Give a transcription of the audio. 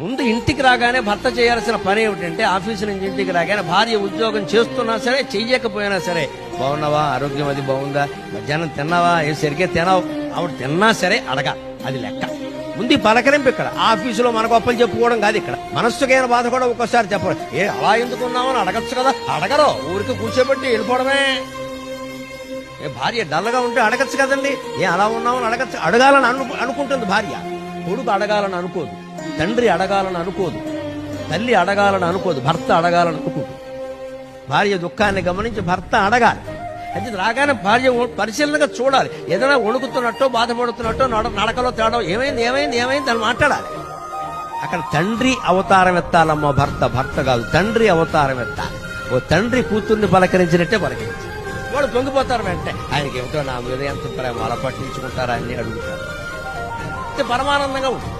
ముందు ఇంటికి రాగానే భర్త చేయాల్సిన పని ఏమిటంటే ఆఫీసు నుంచి ఇంటికి రాగానే భార్య ఉద్యోగం చేస్తున్నా సరే చెయ్యకపోయినా సరే బాగున్నావా, ఆరోగ్యం అది బాగుందా, మధ్యాహ్నం తిన్నావా, ఏ సరిగ్గా తినావు, ఆవిడ తిన్నా సరే అడగాలి. అది లెక్క. ముందు పలకరింపు. ఇక్కడ ఆఫీసులో మన గొప్పలు చెప్పుకోవడం కాదు. ఇక్కడ మనస్సుకైన బాధ కూడా ఒక్కోసారి చెప్పడం. ఏ అలా ఎందుకున్నామని అడగచ్చు కదా. అడగరు, ఊరికి కూర్చోబెట్టి వెళ్ళిపోవడమే. ఏ భార్య డల్గా ఉంటే అడగచ్చు కదండి. ఏ అలా ఉన్నామని అడగచ్చు. అడగాలని అనుకుంటుంది భార్య. కొడుకు అడగాలని అనుకోదు, తండ్రి అడగాలని అనుకోదు, తల్లి అడగాలని అనుకోదు, భర్త అడగాలని అనుకోదు. భార్య దుఃఖాన్ని గమనించి భర్త అడగాలి. అది రాగానే భార్య పరిశీలనగా చూడాలి. ఏదైనా వణుకుతున్నట్టో బాధపడుతున్నట్టో నడకలో తేడా ఏమైంది ఏమైంది ఏమైంది అని మాట్లాడాలి. అక్కడ తండ్రి అవతారం ఎత్తాలమ్మా. భర్త కాదు, తండ్రి అవతారం ఎత్తాలి. ఓ తండ్రి కూతుర్ని పలకరించినట్టే పలకరించి వాడు పొంగిపోతారు. వెంటనే ఆయనకి ఏమిటో నా మీద ఎంత ప్రేమ, అలా పట్టించుకుంటారా అని అడుగుతారు. పరమానందంగా ఉంటుంది.